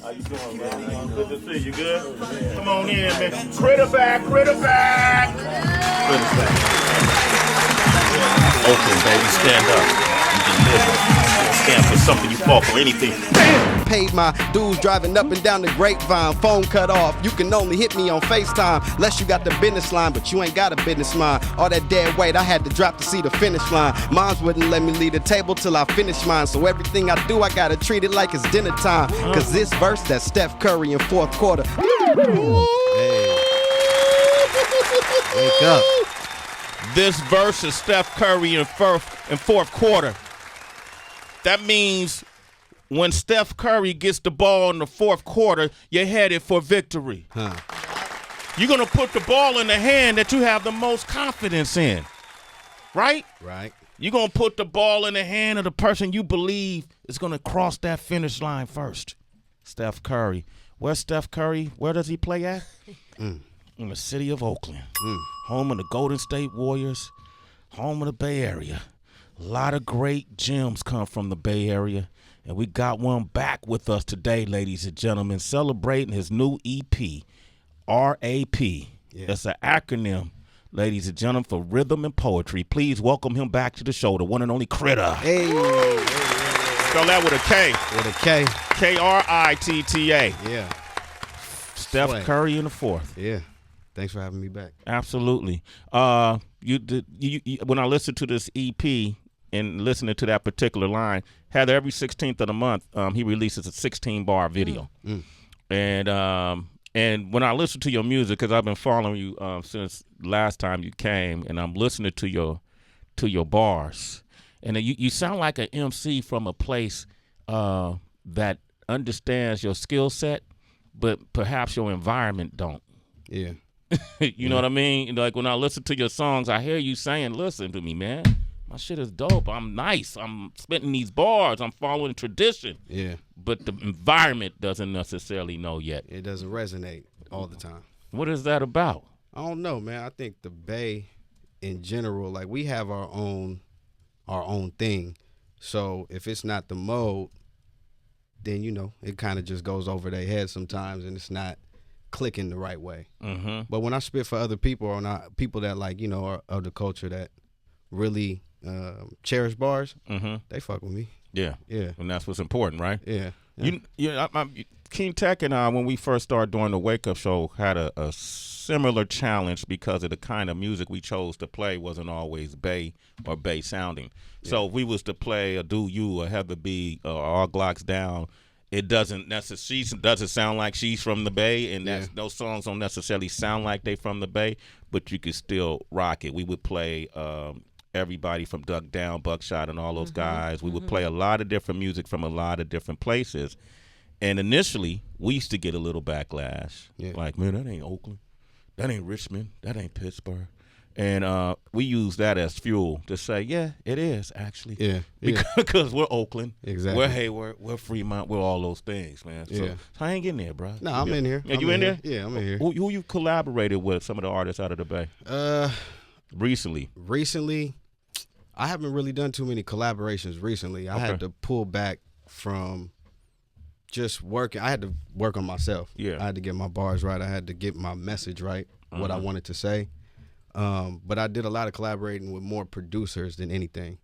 How you doing, man? Good to see you. Good? Come on in, man. Krita back, Krita back. Krita back. Oakland, baby, stand up. You deliver. Stand for something, you fall for anything. Bam! Paid my dues driving up and down the grapevine. Phone cut off. You can only hit me on FaceTime. Unless you got the business line, but you ain't got a business mind. All that dead weight I had to drop to see the finish line. Moms wouldn't let me leave the table till I finish mine. So everything I do, I gotta treat it like it's dinner time. Cause this verse, that's Steph Curry in fourth quarter. Hey. Wake up. This verse is Steph Curry in fourth quarter. That means when Steph Curry gets the ball in the fourth quarter, you're headed for victory. You're going to put the ball in the hand that you have the most confidence in, right? Right. You're going to put the ball in the hand of the person you believe is going to cross that finish line first. Steph Curry. Where's Steph Curry? Where does he play at? In the city of Oakland. Home of the Golden State Warriors, home of the Bay Area. A lot of great gems come from the Bay Area, and we got one back with us today, ladies and gentlemen, celebrating his new EP, R.A.P. Yeah. That's an acronym, ladies and gentlemen, for rhythm and poetry. Please welcome him back to the show, the one and only Krita. Hey. Spell that with a K. With a K. K-R-I-T-T-A. Yeah. Steph Sway. Curry in the fourth. Yeah. Thanks for having me back. Absolutely. When I listened to this EP and listening to that particular line, Heather, every 16th of the month, he releases a 16-bar video. And when I listen to your music, because I've been following you since last time you came, and I'm listening to your bars, and you sound like an MC from a place that understands your skill set, but perhaps your environment don't. Yeah. You know what I mean? Like when I listen to your songs, I hear you saying, listen to me, man. My shit is dope. I'm nice. I'm spitting these bars. I'm following tradition. Yeah. But the environment doesn't necessarily know yet. It doesn't resonate all the time. What is that about? I don't know, man. I think the Bay in general, like we have our own thing. So if it's not the mode, then, you know, it kind of just goes over their head sometimes and it's not clicking the right way. But when I spit for other people or not people that like, you know, are of the culture that really cherish bars, they fuck with me. Yeah. And that's what's important, right? Yeah. King Tech and I, when we first started doing the Wake Up Show, had a similar challenge because of the kind of music we chose to play wasn't always Bay or Bay sounding. Yeah. So if we was to play a Do You or Have the B or All Glocks Down, it doesn't necessarily, she doesn't sound like she's from the Bay, and those songs don't necessarily sound like they from the Bay, but you could still rock it. We would play everybody from Duck Down, Buckshot, and all those guys. We would play a lot of different music from a lot of different places. And initially, we used to get a little backlash. Yeah. Like, man, that ain't Oakland. That ain't Richmond. That ain't Pittsburgh. And we use that as fuel to say, yeah, it is, actually. Yeah. Because we're Oakland. Exactly. We're Hayward. We're Fremont. We're all those things, man. So hang in there, bro. No, I'm in here. Yeah, you in there? Yeah, I'm in here. Who you collaborated with, some of the artists out of the Bay? Recently, I haven't really done too many collaborations recently. I had to pull back from just working. I had to work on myself. Yeah. I had to get my bars right. I had to get my message right, what I wanted to say. But I did a lot of collaborating with more producers than anything.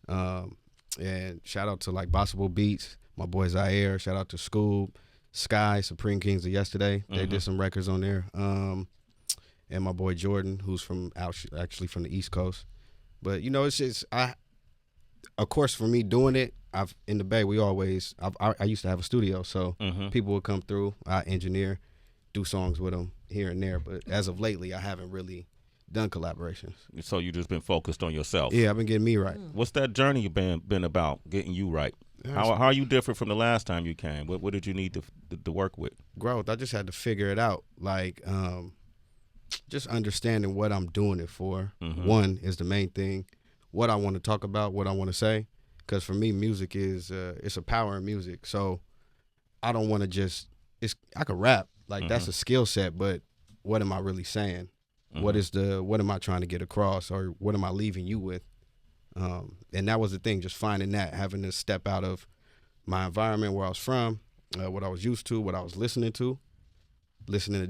And shout out to like Possible Beats, my boy Zaire. Shout out to Scoob, Sky, Supreme Kings of Yesterday. They did some records on there. And my boy Jordan, who's from actually from the East Coast. But you know, it's just of course, for me doing it, in the Bay, I used to have a studio, so people would come through. I engineer, do songs with them here and there. But as of lately, I haven't really done collaborations. So you just been focused on yourself. Yeah, I've been getting me right. What's that journey been about, getting you right? How are you different from the last time you came? What did you need to work with? Growth. I just had to figure it out. Like, just understanding what I'm doing it for. One is the main thing. What I want to talk about, what I want to say. Because for me, music is it's a power in music. So I don't want to just I could rap, like that's a skill set, but what am I really saying? What am I trying to get across, or what am I leaving you with? And that was the thing, just finding that, having to step out of my environment where I was from, what I was used to, what I was listening to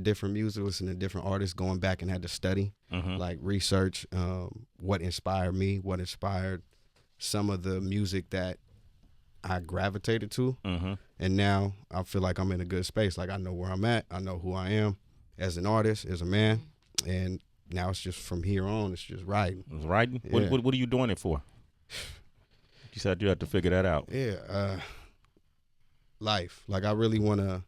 different music, listening to different artists, going back and had to study, like research what inspired me, what inspired some of the music that I gravitated to. And now I feel like I'm in a good space. Like I know where I'm at. I know who I am as an artist, as a man. And now it's just from here on, it's just writing. It's writing? Yeah. What are you doing it for? You said you had to figure that out. Yeah. Life. Like I really want to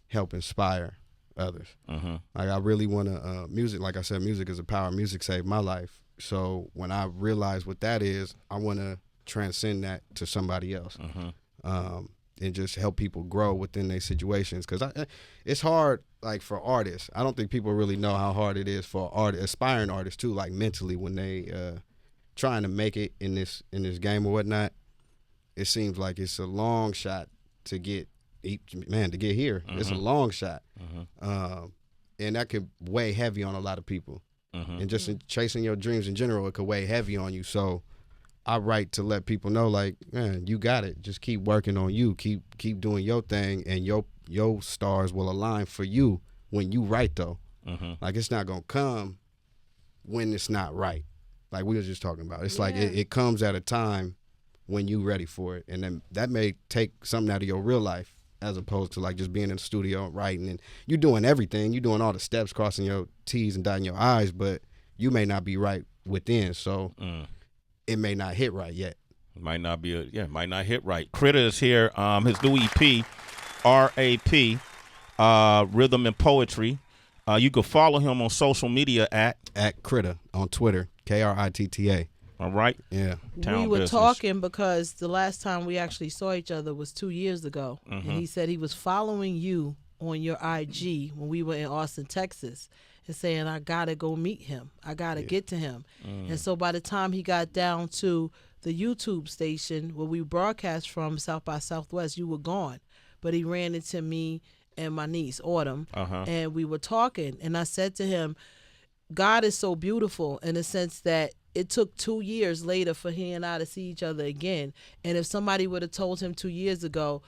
help inspire others. Like I really want to, music, like I said, music is a power. Music saved my life. So when I realize what that is, I want to transcend that to somebody else. And just help people grow within their situations. Because it's hard, like, for artists. I don't think people really know how hard it is for aspiring artists, too, like, mentally, when they trying to make it in this game or whatnot. It seems like it's a long shot to get here. It's a long shot. And that could weigh heavy on a lot of people. And just in chasing your dreams in general, it could weigh heavy on you. So I write to let people know, like, man, you got it. Just keep working on you. Keep doing your thing, and your stars will align for you when you write, though. Like, it's not going to come when it's not right. Like we were just talking about. It's like it comes at a time when you ready for it. And then that may take something out of your real life as opposed to, like, just being in the studio writing. And you're doing everything. You're doing all the steps, crossing your T's and dotting your I's, but you may not be right within. So it may not hit right yet. Might not hit right. Krita is here. His new EP, R.A.P, Rhythm and Poetry. You can follow him on social media at Kritta on Twitter, Kritta. All right. Yeah. We were talking because the last time we actually saw each other was 2 years ago. And he said he was following you on your IG when we were in Austin, Texas, and saying, I got to go meet him. I got to get to him. And so by the time he got down to the YouTube station where we broadcast from, South by Southwest, you were gone. But he ran into me and my niece, Autumn, and we were talking. And I said to him, God is so beautiful in the sense that it took 2 years later for he and I to see each other again. And if somebody would have told him 2 years ago,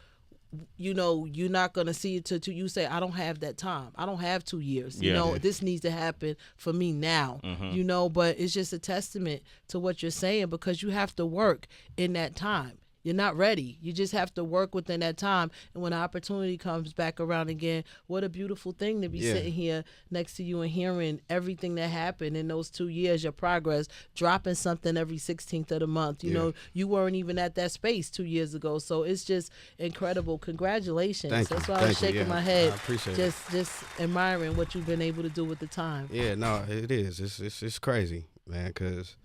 you know, you're not going to see it till you say, I don't have that time. I don't have 2 years. You know, this needs to happen for me now, you know, but it's just a testament to what you're saying because you have to work in that time. You're not ready. You just have to work within that time. And when the opportunity comes back around again, what a beautiful thing to be sitting here next to you and hearing everything that happened in those 2 years, your progress, dropping something every 16th of the month. You know, you weren't even at that space 2 years ago. So it's just incredible. Congratulations. Thank That's you. why I was shaking my head. I appreciate just admiring what you've been able to do with the time. Yeah, no, it is. It's crazy, man, because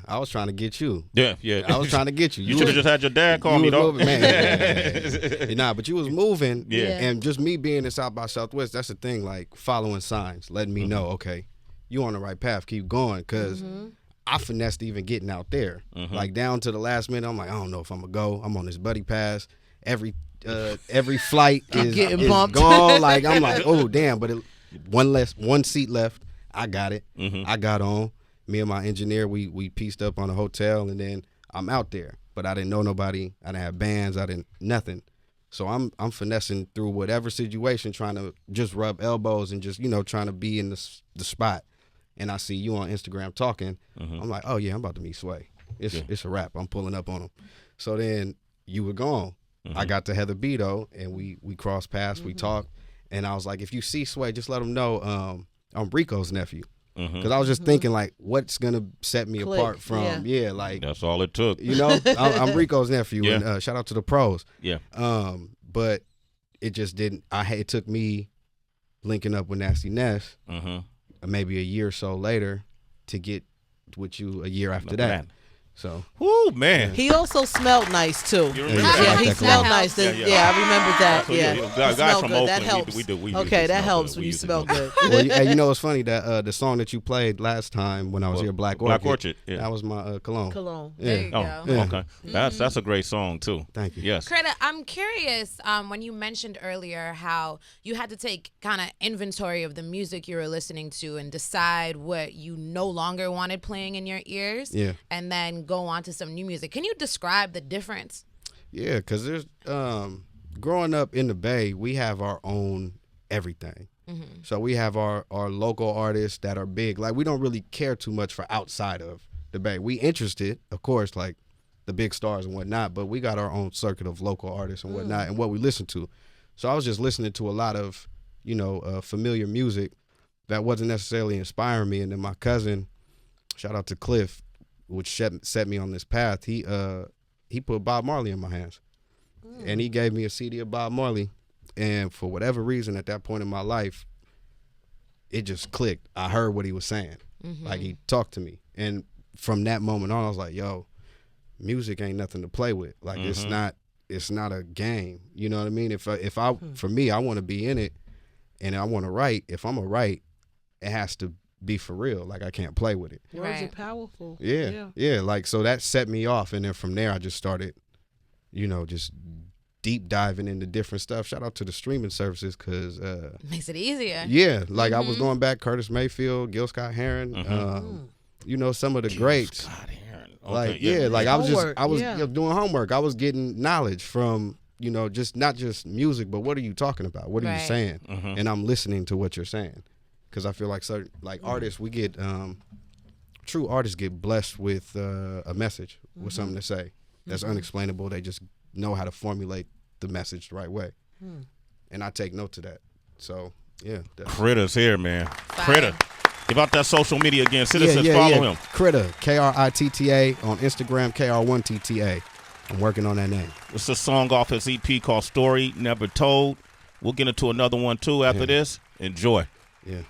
I was trying to get you. Yeah. I was trying to get you. You should have just had your dad call me, though. Man. Nah, but you was moving. And just me being in South by Southwest, that's the thing, like following signs, letting me know, okay, you on the right path, keep going. Because I finessed even getting out there. Like down to the last minute, I'm like, I don't know if I'm going to go. I'm on this buddy pass. Every flight is bumped. gone. Like, I'm like, oh, damn. But one seat left. I got it. I got on. Me and my engineer, we pieced up on a hotel, and then I'm out there. But I didn't know nobody. I didn't have bands. I didn't nothing. So I'm finessing through whatever situation, trying to just rub elbows and just, you know, trying to be in the spot. And I see you on Instagram talking. I'm like, oh yeah, I'm about to meet Sway. It's a wrap. I'm pulling up on him. So then you were gone. I got to Heather B though, and we crossed paths. We talked, and I was like, if you see Sway, just let him know I'm Rico's nephew. Because I was just thinking, like, what's going to set me apart from, like. That's all it took. You know, I'm Rico's nephew, and shout out to the pros. Yeah. But it just didn't, it took me linking up with Nasty Ness maybe a year or so later to get with you a year after that. So, whoo, man. He also smelled nice too. You remember he smelled nice. I remember that. So, guys from Oakland, that helps. We okay, that helps when you smell good. Well, you know, it's funny that the song that you played last time when I was here, Black Orchid. That was my cologne. There you go. Okay. That's a great song too. Thank you. Yes. Krita, I'm curious. When you mentioned earlier how you had to take kind of inventory of the music you were listening to and decide what you no longer wanted playing in your ears. Yeah. And then go on to some new music. Can you describe the difference? Yeah, because there's growing up in the Bay, we have our own everything. So we have our local artists that are big. Like, we don't really care too much for outside of the Bay. We interested, of course, like the big stars and whatnot, but we got our own circuit of local artists and whatnot and what we listen to. So I was just listening to a lot of, familiar music that wasn't necessarily inspiring me. And then my cousin, shout out to Cliff, which set me on this path, he put Bob Marley in my hands. And he gave me a CD of Bob Marley. And for whatever reason, at that point in my life, it just clicked. I heard what he was saying. Like, he talked to me. And from that moment on, I was like, yo, music ain't nothing to play with. Like, it's not a game. You know what I mean? For me, I want to be in it and I want to write. If I'm going to write, it has to be for real. Like, I can't play with it. Words are powerful. Yeah. Like, so that set me off. And then from there, I just started, just deep diving into different stuff. Shout out to the streaming services because makes it easier. Yeah, like I was going back, Curtis Mayfield, Gil Scott-Heron, some of the greats. Scott Heron. Okay, like I was homework, doing homework. I was getting knowledge from just not just music, but what are you talking about? What are you saying? And I'm listening to what you're saying because I feel like certain artists, we get true artists get blessed with a message, with something to say that's unexplainable. They just know how to formulate the message the right way. And I take note to that. So, yeah. Kritta's here, man. Kritta. Give out that social media again. Citizens, follow him. Kritta, Kritta on Instagram, KR1TTA. I'm working on that name. It's a song off his EP called Story Never Told. We'll get into another one, too, after this. Enjoy. Yeah.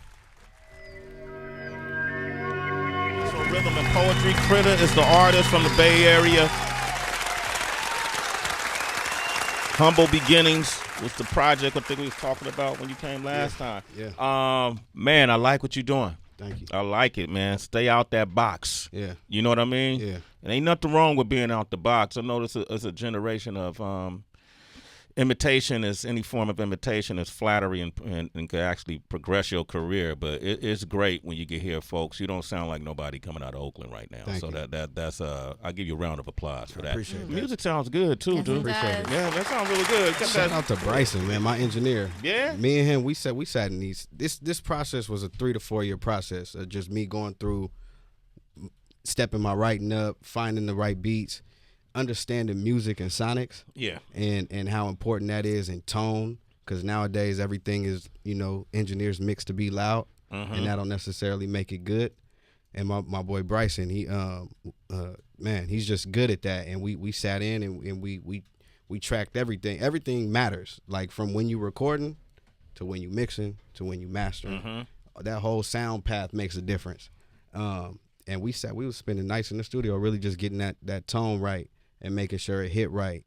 So Rhythm and Poetry. Kritta is the artist from the Bay Area. Humble Beginnings was the project I think we was talking about when you came last time. Yeah. Man, I like what you're doing. Thank you. I like it, man. Stay out that box. Yeah. You know what I mean? Yeah. And ain't nothing wrong with being out the box. I know it's a generation of imitation is any form of imitation is flattery and can actually progress your career. But it's great when you get here, folks. You don't sound like nobody coming out of Oakland right now. Thank so you. that's I'll give you a round of applause for that. Appreciate that. Music sounds good too, Yes, dude. it Appreciate it. does. Yeah, that sounds really good. Shout out to Bryson, man, my engineer. Yeah. Me and him, we sat in these. This process was a 3 to 4 year process of just me going through, stepping my writing up, finding the right beats, understanding music and sonics. Yeah. And how important that is in tone, because nowadays everything is engineers mix to be loud, and that don't necessarily make it good. And my boy Bryson, he man, he's just good at that. And we sat in and we tracked everything. Everything matters, like from when you recording to when you mixing to when you mastering. That whole sound path makes a difference. And we was spending nights in the studio really just getting that tone right and making sure it hit right.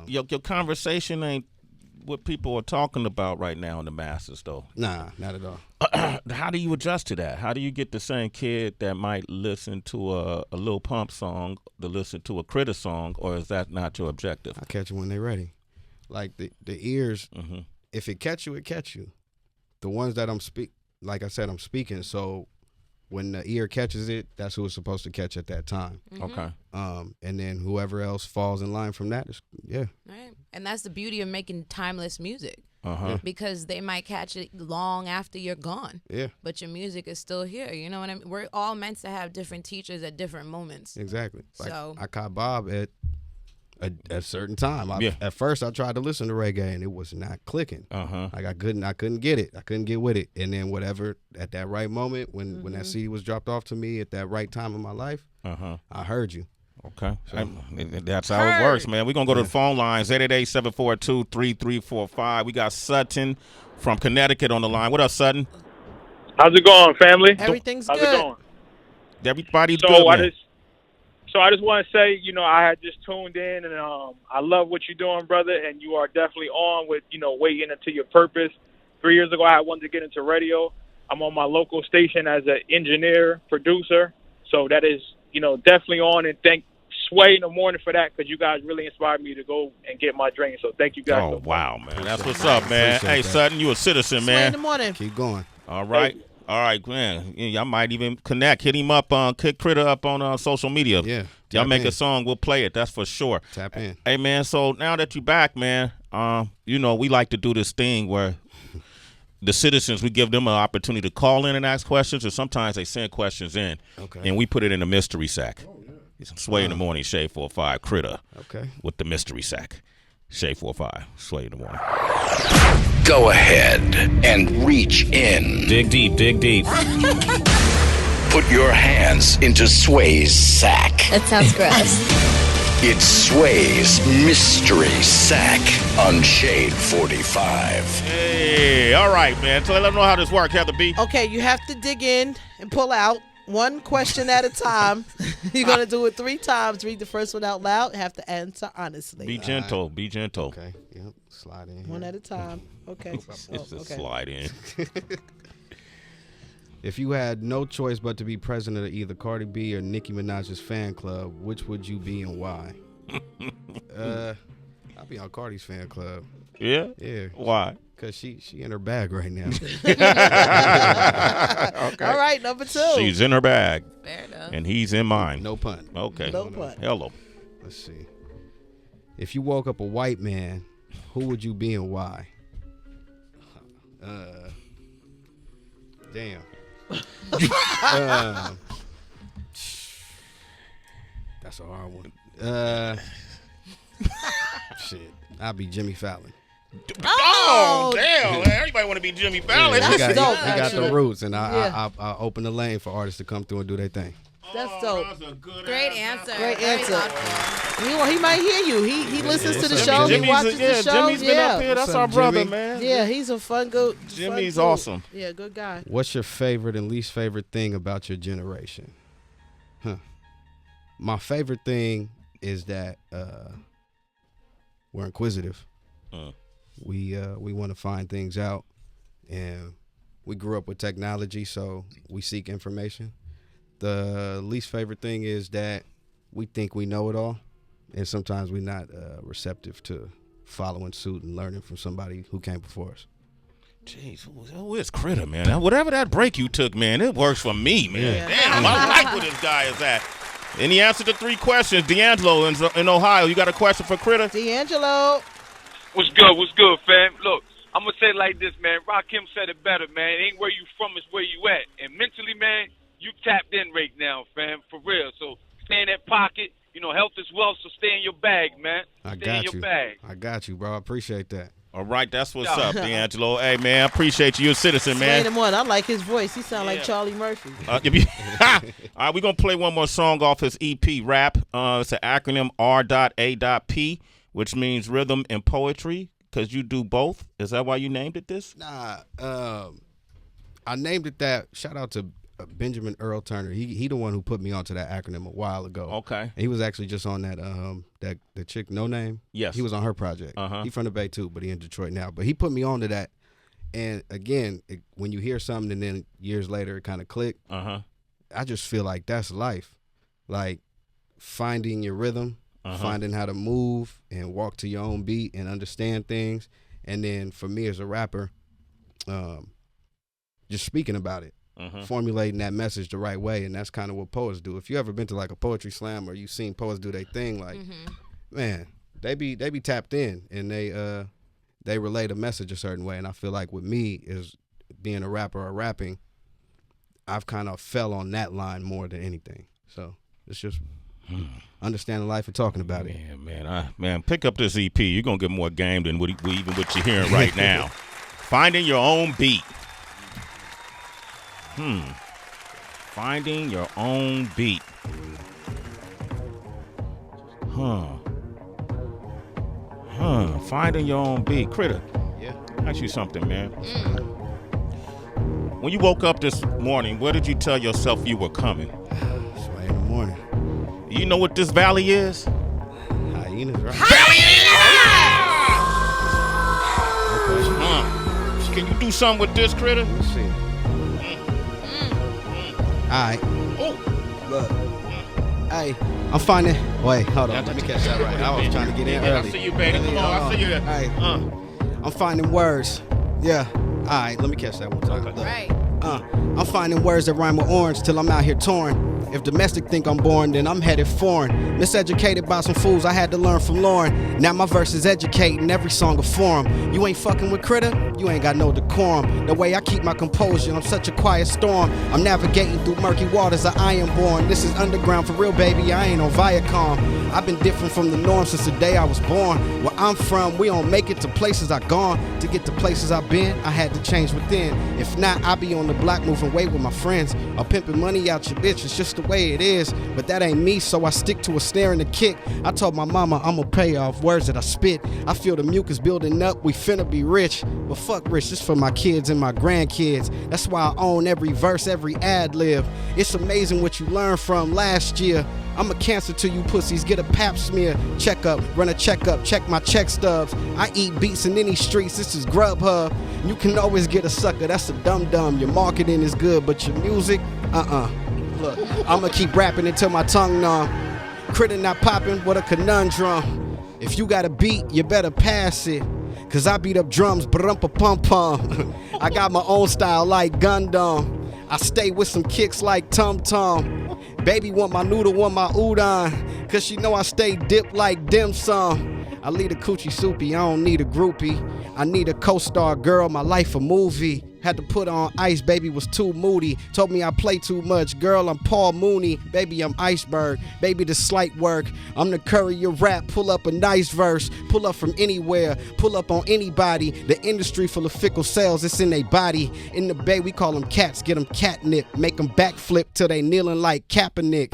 Your conversation ain't what people are talking about right now in the masses, though. Nah, not at all. How do you adjust to that? How do you get the same kid that might listen to a Lil Pump song to listen to a Kritta song, or is that not your objective? I catch them when they're ready. Like the ears, if it catch you, it catch you. The ones that I'm speaking, so when the ear catches it, that's who it's supposed to catch at that time. Okay. And then whoever else falls in line from that is, Right. And that's the beauty of making timeless music. Because they might catch it long after you're gone. Yeah. But your music is still here. You know what I mean? We're all meant to have different teachers at different moments. Exactly. Like So I caught Bob at a certain time. At first, I tried to listen to reggae and it was not clicking. Like I couldn't get it. I couldn't get with it. And then whatever at that right moment when that CD was dropped off to me at that right time in my life, I heard you. Okay. That's how it works, man. We're going to go to the phone lines, 888-742-3345. We got Sutton from Connecticut on the line. What up, Sutton? How's it going, family? Everything's How's good. it going? Everybody's good, man. So I just want to say, I had just tuned in, and I love what you're doing, brother, and you are definitely on with, waking into your purpose. 3 years ago, I wanted to get into radio. I'm on my local station as an engineer, producer, so that is, definitely on, and thank Sway in the morning for that, because you guys really inspired me to go and get my drink. So thank you guys. Oh, wow, man. That's what's up, man. Hey, Sutton, you a citizen, Sway man. in the morning. Keep going. All right. All right, man. Y'all might even connect. Hit him up on Krita up on social media. Yeah. Y'all make a song, we'll play it. That's for sure. Tap in. Hey, man, so now that you're back, man, we like to do this thing where the citizens, we give them an opportunity to call in and ask questions, or sometimes they send questions in, and we put it in a mystery sack. Oh, yeah. Sway in the morning, Shade 45, Krita. Okay. With the mystery sack. Shade 45, Sway in the morning. Go ahead and reach in. Dig deep, dig deep. Put your hands into Sway's sack. That sounds gross. It's Sway's mystery sack on Shade 45. Hey, all right, man. So let them know how this works, Heather B. Okay, you have to dig in and pull out one question at a time. You're going to do it 3 times. Read the first one out loud. Have to answer honestly. Be gentle. Be gentle. Okay. Yep. Slide in. One at a time. Okay. It's a slide in. If you had no choice but to be president of either Cardi B or Nicki Minaj's fan club, which would you be and why? I'll be on Cardi's fan club. Yeah? Yeah. Why? Because she in her bag right now. Okay. All right, number 2. She's in her bag. Fair enough. And he's in mine. No pun. Okay. No pun. Hello. Let's see. If you woke up a white man, who would you be and why? Damn. That's a hard one. Shit. I'll be Jimmy Fallon. Oh, damn. Everybody want to be Jimmy Fallon. Yeah, he got actually. the roots, and I open the lane for artists to come through and do their thing. That's dope. That's a good Great answer. Great Very answer. thoughtful. He might hear you. He listens to the show. Jimmy's He watches the show. Jimmy's been up here. That's What's our up, brother, Jimmy? man. Yeah, he's a fun dude. Jimmy's awesome. Yeah, good guy. What's your favorite and least favorite thing about your generation? My favorite thing is that we're inquisitive. We want to find things out, and we grew up with technology, so we seek information. The least favorite thing is that we think we know it all, and sometimes we're not receptive to following suit and learning from somebody who came before us. Jeez, who is Krita, man? Whatever that break you took, man, it works for me, man. Yeah. Damn, I like where this guy is at. And he answered the 3 questions. D'Angelo in Ohio, you got a question for Krita? D'Angelo. What's good, fam? Look, I'm going to say it like this, man. Rakim said it better, man. It ain't where you from, it's where you at. And mentally, man, you tapped in right now, fam, for real. So stay in that pocket. You know, health is wealth, so stay in your bag, man. Stay in your bag. I got you, bro. I appreciate that. All right, that's what's up, D'Angelo. Hey, man, I appreciate you. You're a citizen, man. Sway in the morning. I like his voice. He sound like Charlie Murphy. All right, we're going to play one more song off his EP, R.A.P. It's an acronym R.A.P, which means rhythm and poetry, because you do both. Is that why you named it this? Nah, I named it that. Shout out to Benjamin Earl Turner. He the one who put me onto that acronym a while ago. Okay. And he was actually just on that the chick No Name. Yes. He was on her project. He from the Bay too, but he in Detroit now. But he put me onto that. And again, when you hear something and then years later it kind of clicked, I just feel like that's life. Like finding your rhythm, finding how to move and walk to your own beat and understand things. And then for me as a rapper, just speaking about it. Formulating that message the right way, and that's kind of what poets do. If you ever been to like a poetry slam or you've seen poets do their thing, like man, they be tapped in and they relay the message a certain way. And I feel like with me is being a rapper or rapping, I've kind of fell on that line more than anything. So it's just understanding life and talking about it. Man, pick up this EP. You're gonna get more game than what you're hearing right now. Finding your own beat. Finding your own beat. Finding your own beat. Krita, ask you something, man. When you woke up this morning, where did you tell yourself you were coming? Sway in the morning. You know what this valley is? Hyenas, right? Okay. Can you do something with this, Krita? Let's see. All right. Oh. Look. Hey, I'm finding. Wait, hold on. Let me catch that right. I was trying to get in early. I see you, baby. Come on. I see you. All right. I'm finding words. Yeah. All right. Let me catch that one time. Okay. Look. Right. I'm finding words that rhyme with orange till I'm out here torn. If domestic think I'm boring, then I'm headed foreign. Miseducated by some fools I had to learn from Lauren. Now my verse is educating every song a forum. You ain't fucking with Kritta, you ain't got no decorum. The way I keep my composure, I'm such a quiet storm. I'm navigating through murky waters of Ironborn. This is underground for real, baby, I ain't on Viacom. I've been different from the norm since the day I was born. Where I'm from, we don't make it to places I've gone. To get to places I've been, I had to change within. If not, I be on the block moving weight with my friends. Or pimping money out your bitch, it's just the way it is. But that ain't me, so I stick to a snare and a kick. I told my mama I'ma pay off words that I spit. I feel the mucus building up, we finna be rich. But fuck rich, this for my kids and my grandkids. That's why I own every verse, every ad-lib. It's amazing what you learned from last year. I'm a cancer to you pussies, get a pap smear. Check up, run a checkup, check my check stubs. I eat beats in any streets, this is Grubhub. You can always get a sucker, that's a dum-dum. Your marketing is good, but your music, Look, I'ma keep rapping until my tongue numb. Kritta not popping, what a conundrum. If you got a beat, you better pass it. Cause I beat up drums, ba-dum-pa-pum-pum. I got my own style like Gundam. I stay with some kicks like Tum Tum. Baby want my noodle, want my udon. Cause she know I stay dipped like dim sum. I lead a coochie soupy, I don't need a groupie. I need a co-star girl, my life a movie. Had to put on ice, baby was too moody. Told me I play too much, girl I'm Paul Mooney. Baby I'm iceberg, baby the slight work. I'm the courier rap, pull up a nice verse. Pull up from anywhere, pull up on anybody. The industry full of fickle cells, it's in they body. In the bay we call them cats, get them catnip. Make them backflip till they kneeling like Kaepernick.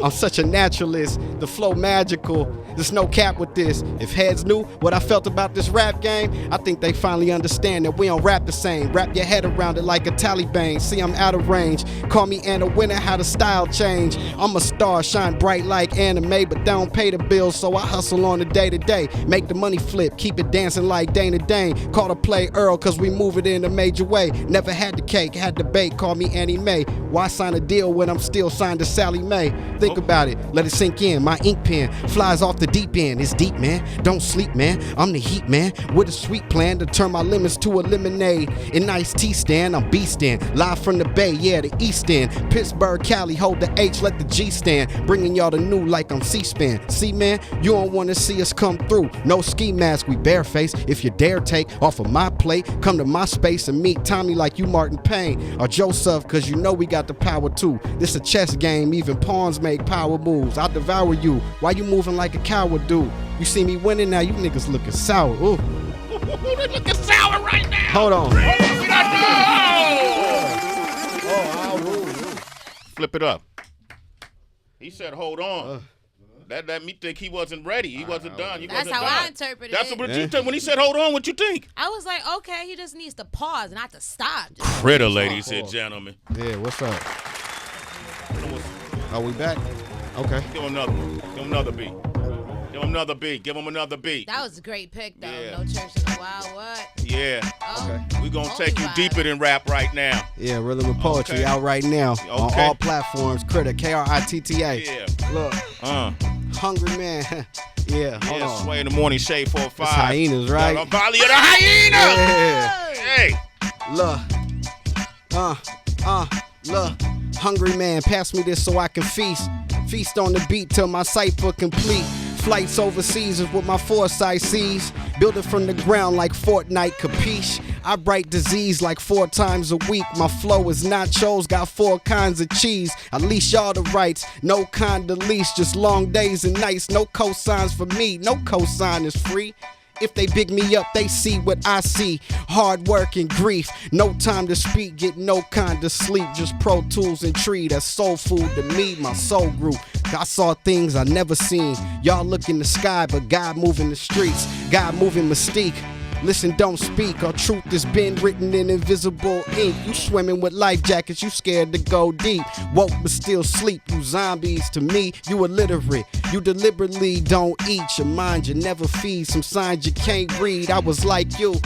I'm such a naturalist, the flow magical. There's no cap with this. If heads knew what I felt about this rap game, I think they finally understand that we don't rap the same. Wrap your head around it like a Taliban. See, I'm out of range. Call me Anna Winner, how the style change. I'm a star, shine bright like anime, but don't pay the bills, so I hustle on the day-to-day. Make the money flip, keep it dancing like Dana Dane. Call to play Earl, cause we move it in a major way. Never had the cake, had the bake, call me Annie Mae. Why sign a deal when I'm still signed to Sally Mae? Think about it, let it sink in. My ink pen flies off the deep end. It's deep, man. Don't sleep, man. I'm the heat, man. With a sweet plan to turn my lemons to a lemonade. In nice tea stand, I'm beastin'. Live from the Bay, yeah, the East End. Pittsburgh, Cali, hold the H, let the G stand. Bringing y'all the new like I'm C-SPAN. See, man, you don't wanna see us come through. No ski mask, we bareface. If you dare take off of my plate, come to my space and meet Tommy like you Martin Payne. Or Joseph, cause you know we got the power too. This a chess game, even pawns make power moves. I'll devour you. Why you moving like a coward do? You see me winning now, you niggas looking sour. Ooh. They looking sour right now. Hold on. Flip it up. He said, hold on. That made me think he wasn't ready. He wasn't done. That's how I interpreted That's it. what you think. When he said, hold on, what you think? I was like, okay, he just needs to pause, not to stop. Kritta, ladies and gentlemen. Yeah, what's up? Are we back? Okay. Give him another one. Give him another beat. Give him another beat. Give him another beat. That was a great pick, though. Yeah. No Church in a While. What? Yeah. Oh, Okay. We're going to take you deeper than rap right now. Yeah, Rhythm and Poetry Okay. out right now on Okay. all platforms. Kritta, Kritta. Yeah. Look, Hungry Man. Yeah, hold Yeah, on. Sway in the morning, Shade 4-5. It's hyenas, right? The Valley of the Hyena. Yeah. Hey. Look, look, hungry man, pass me this so I can feast. Feast on the beat till my cipher complete. Flights overseas is what my foresight sees. Build it from the ground like Fortnite, capiche? I write disease like 4 times a week. My flow is nachos, got 4 kinds of cheese. I leash all the rights, no kind of leash. Just long days and nights, no cosigns for me. No cosign is free. If they big me up, they see what I see. Hard work and grief, no time to speak, get no kind of sleep. Just Pro Tools and Tree, that's soul food to me, my soul group. I saw things I never seen. Y'all look in the sky, but God moving the streets. God moving mystique. Listen, don't speak. Our truth has been written in invisible ink. You swimming with life jackets, you scared to go deep. Woke but still sleep, you zombies. To me, you illiterate. You deliberately don't eat. Your mind you never feed. Some signs you can't read. I was like you.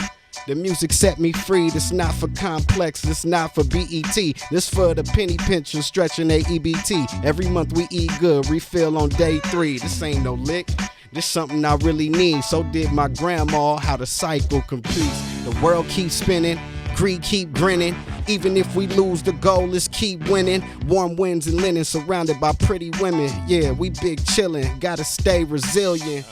The music set me free. This not for complex, this not for BET. This for the penny pinchers stretching their EBT. Every month we eat good, refill on day 3. This ain't no lick. This something I really need. So did my grandma, how the cycle completes. The world keeps spinning, Greed keep grinning. Even if we lose, the goal is keep winning. Warm winds and linen surrounded by pretty women. Yeah, we big chillin'. Gotta stay resilient.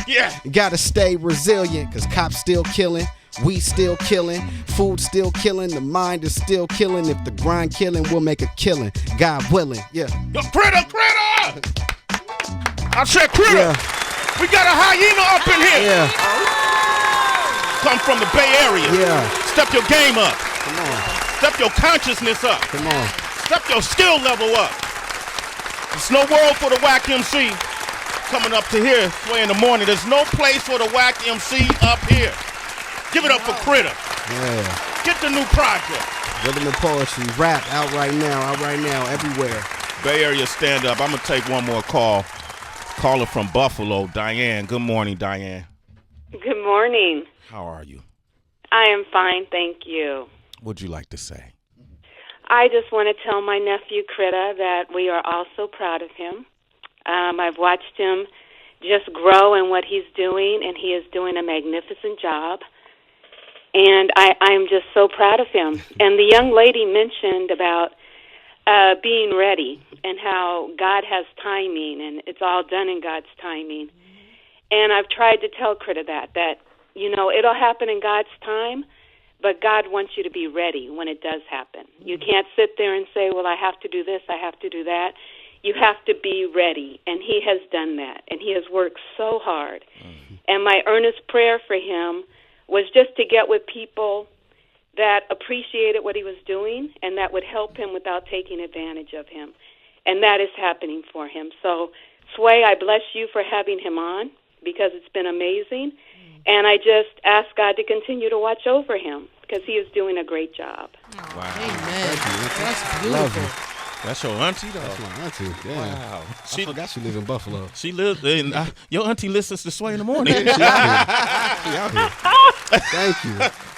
Yeah. Gotta stay resilient, cause cops still killing. We still killing, food still killing, the mind is still killing. If the grind killing, we'll make a killing. God willing, yeah. Yo, Krita! I said Krita! Yeah. We got a hyena up in here! Yeah. Come from the Bay Area. Yeah. Step your game up. Come on. Step your consciousness up. Come on. Step your skill level up. There's no world for the whack MC coming up to here, Sway in the morning. There's no place for the whack MC up here. Give it up for Krita. Yeah. Get the new project. Rhythm and poetry, rap, out right now, everywhere. Bay Area stand up. I'm going to take one more call. Caller from Buffalo, Diane. Good morning, Diane. Good morning. How are you? I am fine, thank you. What'd you like to say? I just want to tell my nephew Kritta that we are all so proud of him. I've watched him just grow in what he's doing, and he is doing a magnificent job. And I'm just so proud of him. And the young lady mentioned about being ready and how God has timing, and it's all done in God's timing. And I've tried to tell Kritta that, you know, it'll happen in God's time, but God wants you to be ready when it does happen. You can't sit there and say, well, I have to do this, I have to do that. You have to be ready, and he has done that, and he has worked so hard. And my earnest prayer for him was just to get with people that appreciated what he was doing and that would help him without taking advantage of him. And that is happening for him. So, Sway, I bless you for having him on because it's been amazing. And I just ask God to continue to watch over him because he is doing a great job. Wow. Amen. That's beautiful. Love you. That's your auntie, though. That's my auntie. Yeah. Wow. I forgot she lives in Buffalo. She lives in, your auntie listens to Sway in the morning. She out here. Thank you.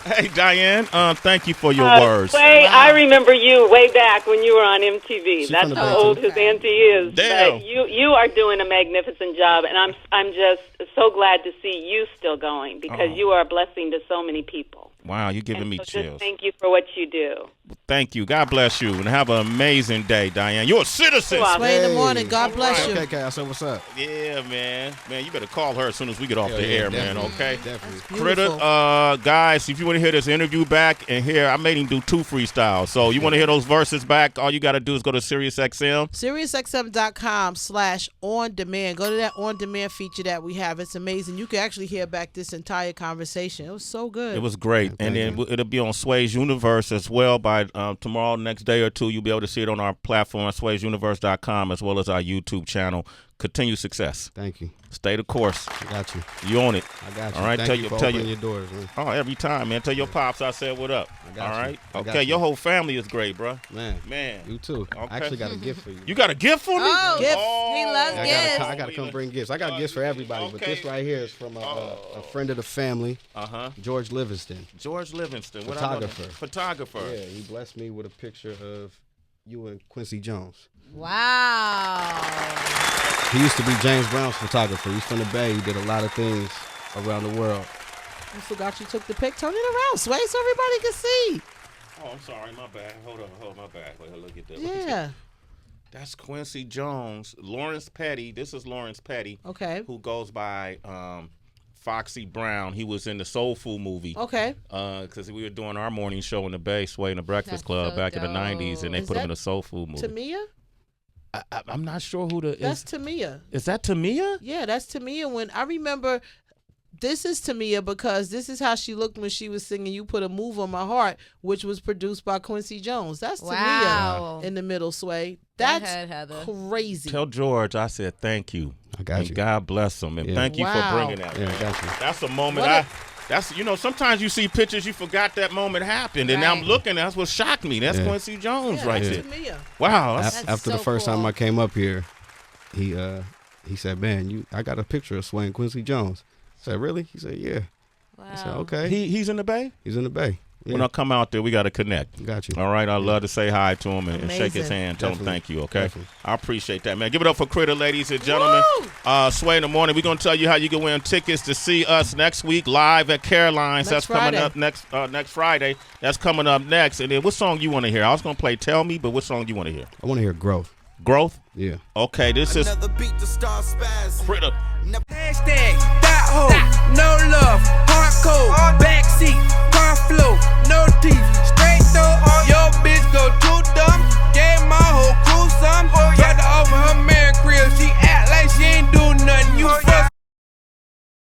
Hey, Diane, thank you for your words. Sway, I remember you way back when you were on MTV. That's from the how Bay, old too. his auntie is. Damn. But you are doing a magnificent job, and I'm just so glad to see you still going because you are a blessing to so many people. Wow, you're giving me Just chills. thank you for what you do. Thank you. God bless you. And have an amazing day, Diane. You're a citizen. Sway in the morning. God bless you. Okay, I said, what's up? Yeah, man. Man, you better call her as soon as we get off the air, man, definitely. okay? Definitely. Krita, guys, if you want to hear this interview back and hear, I made him do 2 freestyles. So you want to hear those verses back, all you got to do is go to SiriusXM. SiriusXM.com/on-demand. Go to that on-demand feature that we have. It's amazing. You can actually hear back this entire conversation. It was so good. It was great. And then it'll be on Sway's Universe as well by tomorrow, next day or two. You'll be able to see it on our platform, Sway'sUniverse.com, as well as our YouTube channel. Continued success. Thank you. Stay the course. I got you. You own it. I got you. All right, Thank you for opening your doors, man. Oh, every time, man. Tell your pops I said what up. I got all you. right? I got Okay, you. your whole family is great, bro. Man. You too. Okay. I actually got a gift for you. You got a gift for me? Oh, Gifts. he loves gifts. I gotta come bring gifts. I got gifts for everybody, but this right here is from a friend of the family, George Livingston. George Livingston. Photographer. Photographer. Yeah, he blessed me with a picture of you and Quincy Jones. Wow. He used to be James Brown's photographer. He's from the Bay. He did a lot of things around the world. I forgot you took the pic. Turn it around, Sway, so everybody can see. Oh, I'm sorry. My bad. Hold my bad. Wait, look at that. Yeah. That's Quincy Jones. Lawrence Petty. This is Lawrence Petty. Okay. Who goes by Foxy Brown. He was in the Soul Food movie. Okay. Because we were doing our morning show in the Bay, Sway in the Breakfast Club so back in the dope. 90s, and they Is put him that in a Soul Food movie. Tamia? I'm not sure who That's Tamia. Is that Tamia? Yeah, that's Tamia. When I remember, this is Tamia because this is how she looked when she was singing "You Put a Move on My Heart," which was produced by Quincy Jones. That's Wow. Tamia in the middle, Sway. Go That's ahead, Heather. crazy. Tell George I said thank you. I got and you. God bless him, and Yeah. thank you for Wow. bringing that. Yeah, man. I got you. That's a moment. What That's sometimes you see pictures, you forgot that moment happened, and now I'm Right. looking. That's what shocked me. That's Yeah. Quincy Jones Yeah, right that's there. Tamia. Wow. That's After the so first time cool. I came up here, he said, "Man, I got a picture of Sway and Quincy Jones." I said, "Really?" He said, "Yeah." Wow. I said, "Okay." He's in the Bay. He's in the Bay. When I come out there, we got to connect. Got you. All right, I'd love to say hi to him and shake his hand, tell him thank you, okay? Definitely. I appreciate that, man. Give it up for Krita, ladies and gentlemen. Sway in the morning. We're going to tell you how you can win tickets to see us next week live at Caroline's. That's coming up next Friday. That's coming up next. And then what song you want to hear? I was going to play Tell Me, but what song you want to hear? I want to hear Growth. Growth? Yeah. Okay, this is Krita. Hashtag that hoe, no love, hardcore.